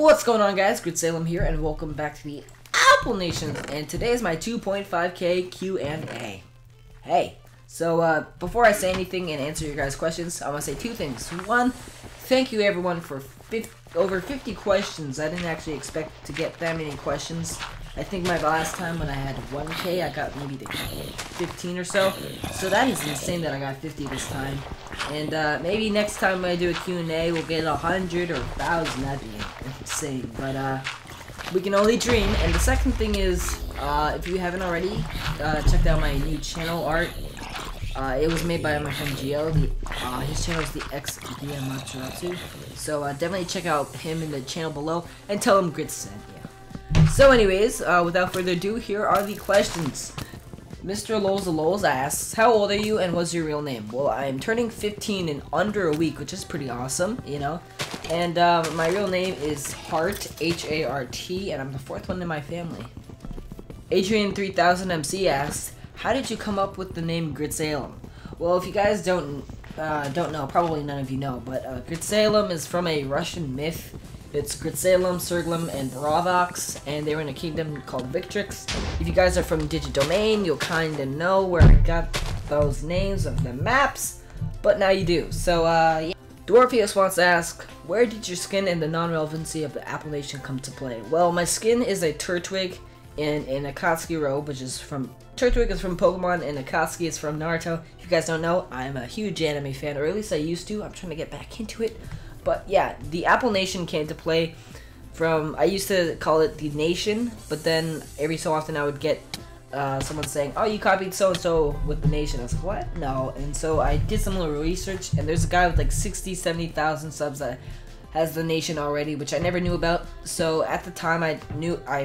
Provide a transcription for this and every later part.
What's going on, guys? Good Salem here, and welcome back to the Apple Nation. And today is my 2.5K Q&A. Hey, so before I say anything and answer your guys' questions, I want to say two things. One, thank you everyone for over 50 questions. I didn't actually expect to get that many questions. I think my last time when I had 1K, I got maybe 15 or so. So that is insane that I got 50 this time. And maybe next time I do a Q&A, we'll get 100 or 1,000. That'd be insane. But we can only dream. And the second thing is, if you haven't already, checked out my new channel art. It was made by my friend Gio. His channel is the XDM. So definitely check out him in the channel below and tell him Grit said. Yeah. So anyways, without further ado, here are the questions. Mr. Lols asks, how old are you and what's your real name? Well, I am turning 15 in under a week, which is pretty awesome, you know. And my real name is Hart, H-A-R-T, and I'm the fourth one in my family. Adrian3000MC asks, how did you come up with the name Grit Salem? Well, if you guys don't know, probably none of you know, but Grit Salem is from a Russian myth. It's Grit Salem, Serglum, and Bravox, and they were in a kingdom called Victrix. If you guys are from Digidomain, you'll kinda know where I got those names of the maps, but now you do. So, yeah. Dwarfius wants to ask, where did your skin and the non-relevancy of the Apple Nation come to play? Well, my skin is a Turtwig in Akatsuki robe, which is from... Turtwig is from Pokemon, and Akatsuki is from Naruto. If you guys don't know, I'm a huge anime fan, or at least I used to. I'm trying to get back into it. But yeah, the Apple Nation came to play from, I used to call it the Nation, but then every so often I would get someone saying, oh, you copied so-and-so with the Nation. I was like, what? No. And so I did some little research, and there's a guy with like 60, 70,000 subs that has the Nation already, which I never knew about. So at the time I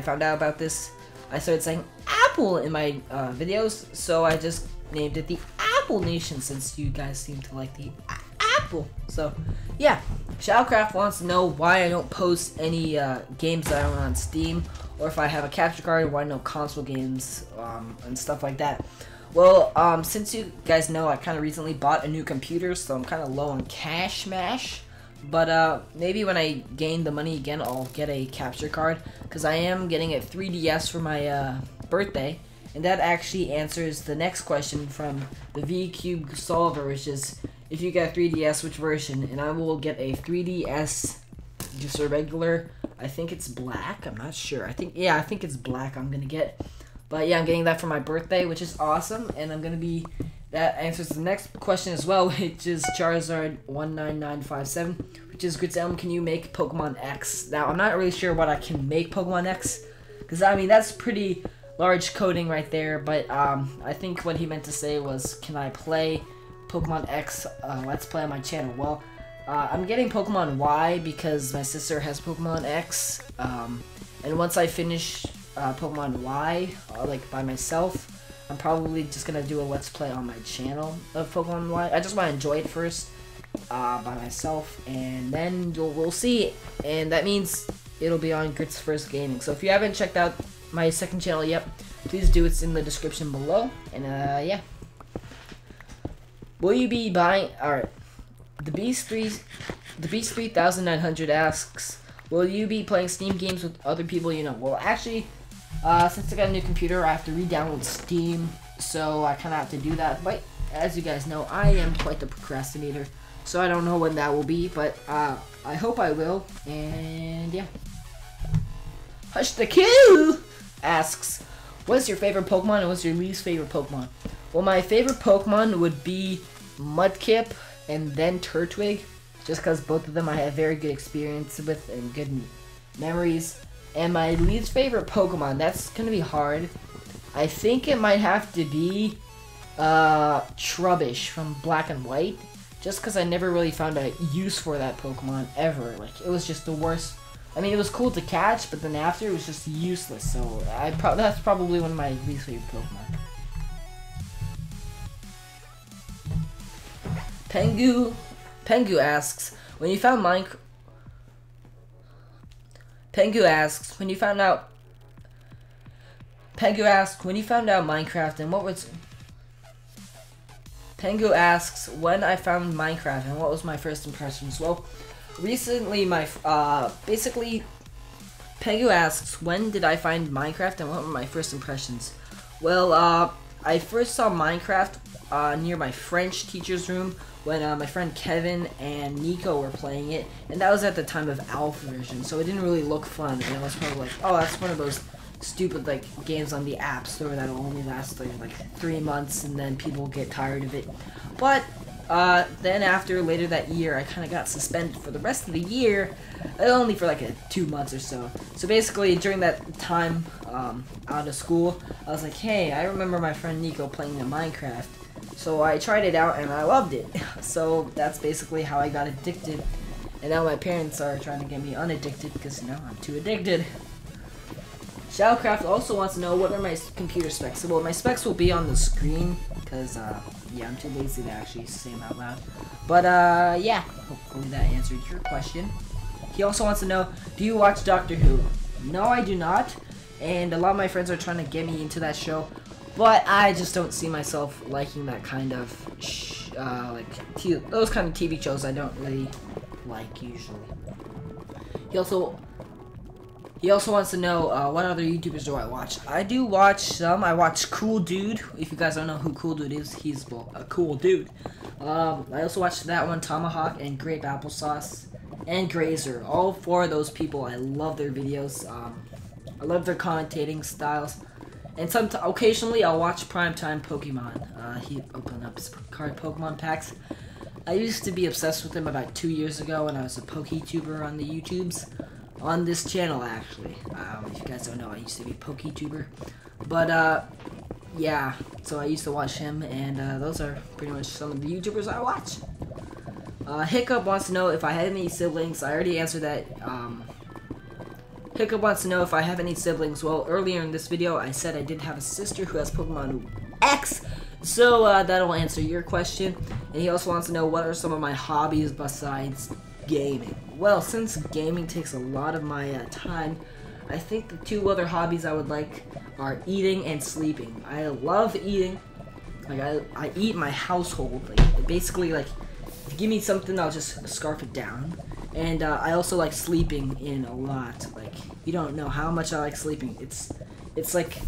found out about this, I started saying Apple in my videos, so I just named it the Apple Nation since you guys seem to like the Apple. So yeah, Shadowcraft wants to know why I don't post any games that I own on Steam, or if I have a capture card, why no console games and stuff like that. Well, since you guys know, I kind of recently bought a new computer, so I'm kind of low on cash mash. But maybe when I gain the money again, I'll get a capture card, because I am getting a 3DS for my birthday. And that actually answers the next question from the V-Cube Solver, which is, if you get a 3DS, which version? And I will get a 3DS, just a regular, I think it's black, I'm not sure. I think it's black I'm gonna get. But yeah, I'm getting that for my birthday, which is awesome. And I'm gonna be, that answers the next question as well, which is Charizard19957, which is, Grit Salem, can you make Pokemon X? Now, I'm not really sure what I can make Pokemon X, because I mean, that's pretty large coding right there, but I think what he meant to say was, can I play Pokemon X Let's Play on my channel? Well, I'm getting Pokemon Y because my sister has Pokemon X, and once I finish Pokemon Y, like by myself, I'm probably just gonna do a Let's Play on my channel of Pokemon Y. I just want to enjoy it first by myself, and then we'll see, and that means it'll be on Grit's First Gaming. So if you haven't checked out my second channel yet, please do. It's in the description below. And yeah, will you be buying? All right, the Beast 3900 asks, will you be playing Steam games with other people you know? Well, actually, since I got a new computer, I have to re-download Steam, so I kind of have to do that. But as you guys know, I am quite the procrastinator, so I don't know when that will be, but I hope I will. And yeah, Hush the Q asks, what's your favorite Pokemon and what's your least favorite Pokemon? Well, my favorite Pokemon would be Mudkip and then Turtwig, just because both of them I have very good experience with and good memories. And my least favorite Pokemon, that's gonna be hard. I think it might have to be Trubbish from Black and White, just because I never really found a use for that Pokemon ever. Like, it was just the worst. I mean, it was cool to catch, but then after, it was just useless, so that's probably one of my least favorite Pokemon. Pengu asks, when you found Minecraft... Pengu asks, when you found out Minecraft, and what was... Pengu asks, when I found Minecraft, and what was my first impressions? Well, recently, basically, Pegu asks, when did I find Minecraft and what were my first impressions? Well, I first saw Minecraft near my French teacher's room when my friend Kevin and Nico were playing it, and that was at the time of alpha version, so it didn't really look fun, and I was probably like, oh, that's one of those stupid like games on the App Store that'll only last like 3 months and then people get tired of it. But then after later that year, I kind of got suspended for the rest of the year, only for like 2 months or so. So basically during that time out of school, I was like, hey, I remember my friend Nico playing in Minecraft. So I tried it out and I loved it. So that's basically how I got addicted. And now my parents are trying to get me unaddicted because, you know, I'm too addicted. Shadowcraft also wants to know what are my computer specs. Well, my specs will be on the screen because, yeah, I'm too lazy to actually say them out loud. But, yeah, hopefully that answered your question. He also wants to know, do you watch Doctor Who? No, I do not. And a lot of my friends are trying to get me into that show. But I just don't see myself liking that kind of, those kind of TV shows I don't really like usually. He also wants to know what other YouTubers do I watch. I do watch some. I watch Cool Dude. If you guys don't know who Cool Dude is, he's, well, a cool dude. I also watch that one, Tomahawk, and Grape Applesauce, and Grazer. All 4 of those people, I love their videos. I love their commentating styles. And occasionally, I'll watch Primetime Pokemon. He opened up his card Pokemon packs. I used to be obsessed with him about 2 years ago when I was a PokeTuber on the YouTubes. On this channel, actually. If you guys don't know, I used to be a PokeTuber. But, yeah, so I used to watch him, and those are pretty much some of the YouTubers I watch. Hiccup wants to know if I had any siblings. I already answered that. Hiccup wants to know if I have any siblings. Well, earlier in this video, I said I did have a sister who has Pokemon X, so that'll answer your question. And he also wants to know what are some of my hobbies besides gaming. Well, since gaming takes a lot of my time, I think the 2 other hobbies I would like are eating and sleeping. I love eating. Like, I eat my household. Like, basically, like, if you give me something, I'll just scarf it down. And I also like sleeping in a lot. Like, you don't know how much I like sleeping. It's like,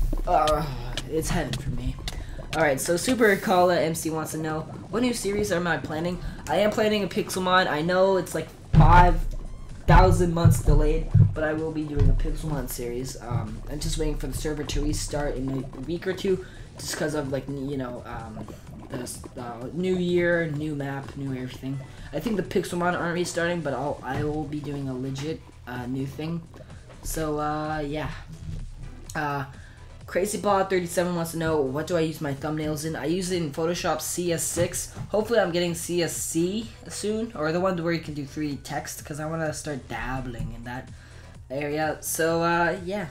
it's heaven for me. Alright, so Super Kala MC wants to know, what new series am I planning? I am planning a Pixelmon. I know it's like 5,000 months delayed, but I will be doing a Pixelmon series. I'm just waiting for the server to restart in a week or 2, just because of, like, you know, the new year, new map, new everything. I think the Pixelmon aren't restarting, but I will be doing a legit new thing. So, yeah. CrazyBot37 wants to know, what do I use my thumbnails in? I use it in Photoshop CS6. Hopefully I'm getting CSC soon, or the one where you can do 3D text, because I want to start dabbling in that area. So, yeah.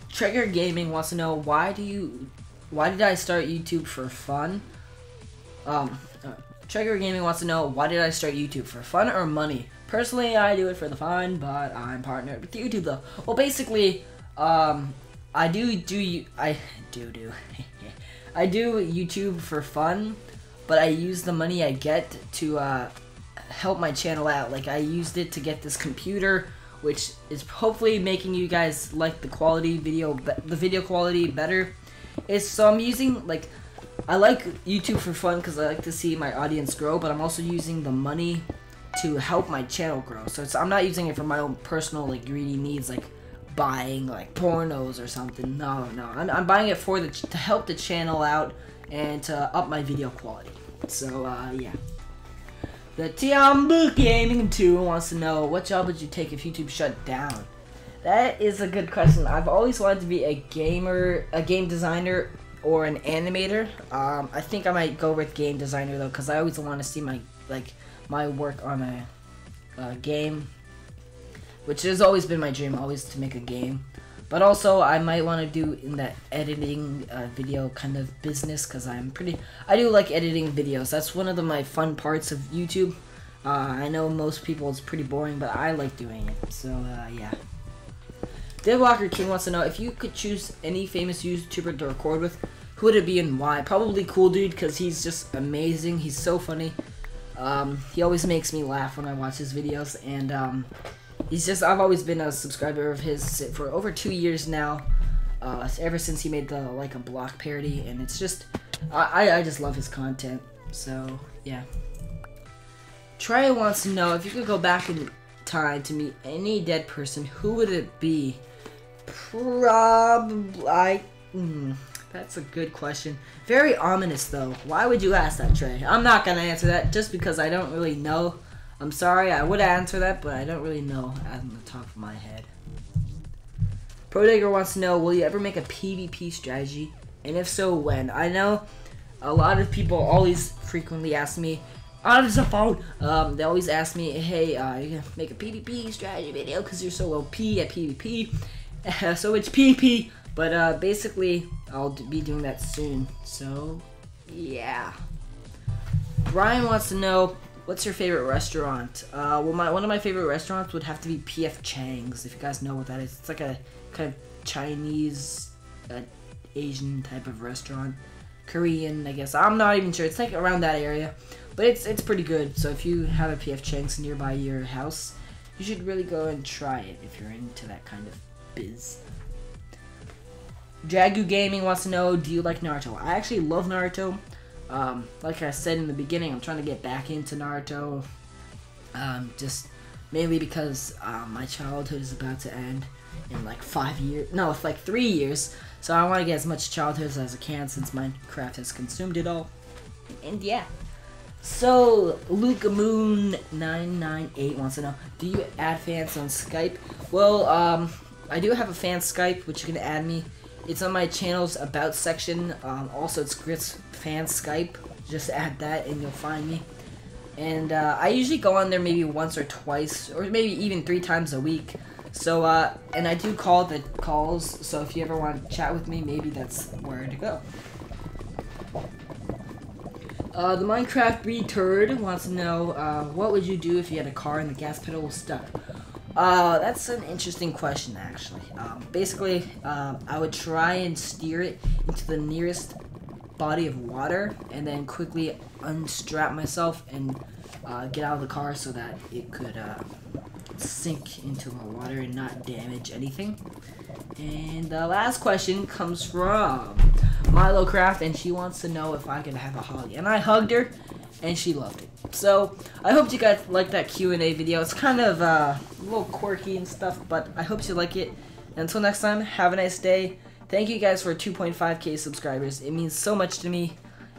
Trigger Gaming wants to know, why did I start YouTube for fun? Trigger Gaming wants to know, why did I start YouTube, for fun or money? Personally, I do it for the fun, but I'm partnered with YouTube though. Well, basically, I do YouTube for fun, but I use the money I get to help my channel out. Like, I used it to get this computer, which is hopefully making you guys like the video quality better. So I'm using, like, I like YouTube for fun because I like to see my audience grow, but I'm also using the money to help my channel grow. So I'm not using it for my own personal, like, greedy needs, like buying like pornos or something. No, I'm buying it for to help the channel out and to up my video quality. So yeah. The Tiambu Gaming 2 wants to know, what job would you take if YouTube shut down? That is a good question. I've always wanted to be a game designer or an animator. I think I might go with game designer though, because I always want to see my work on a game, which has always been my dream, always to make a game. But also I might want to do in that editing video kind of business, because I do like editing videos. That's one of my fun parts of YouTube. I know most people it's pretty boring, but I like doing it. So yeah. Deadwalker King wants to know, if you could choose any famous YouTuber to record with, who would it be and why? Probably Cool Dude, because he's just amazing. He's so funny. He always makes me laugh when I watch his videos, and I've always been a subscriber of his for over 2 years now, ever since he made the like a block parody, and it's just, I just love his content. So yeah. Trey wants to know if you could go back in time to meet any dead person, who would it be? Probably. That's a good question. Very ominous though. Why would you ask that, Trey? I'm not gonna answer that just because I don't really know. I'm sorry, I would answer that, but I don't really know on the top of my head. Prodigger wants to know, will you ever make a PvP strategy? And if so, when? I know a lot of people always frequently ask me, on the phone, they always ask me, hey, you gonna make a PvP strategy video because you're so OP at PvP. So it's PvP, but basically, I'll be doing that soon. So, yeah. Brian wants to know, what's your favorite restaurant? Well, one of my favorite restaurants would have to be P.F. Chang's, if you guys know what that is. It's like a kind of Chinese, Asian type of restaurant. Korean, I guess. I'm not even sure. It's like around that area. But it's pretty good. So if you have a P.F. Chang's nearby your house, you should really go and try it if you're into that kind of biz. Jagu Gaming wants to know, do you like Naruto? I actually love Naruto. Like I said in the beginning, I'm trying to get back into Naruto. Just mainly because my childhood is about to end in like 5 years. No, it's like 3 years. So I want to get as much childhood as I can since Minecraft has consumed it all. And yeah. So Luke Moon 998 wants to know, do you add fans on Skype? Well, I do have a fan Skype, which you can add me. It's on my channel's about section. Also, it's Grit's fan Skype. Just add that and you'll find me. And I usually go on there maybe once or twice, or maybe even 3 times a week. So, and I do call the calls, so if you ever want to chat with me, maybe that's where to go. The Minecraft Returd wants to know, what would you do if you had a car and the gas pedal was stuck? That's an interesting question, actually. Basically, I would try and steer it into the nearest body of water, and then quickly unstrap myself and get out of the car so that it could sink into the water and not damage anything. And the last question comes from MiloCraft, and she wants to know if I could have a Holly. And I hugged her, and she loved it. So, I hope you guys liked that Q&A video. It's kind of a little quirky and stuff, but I hope you like it. And until next time, have a nice day. Thank you guys for 2.5k subscribers. It means so much to me.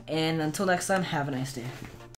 And until next time, have a nice day.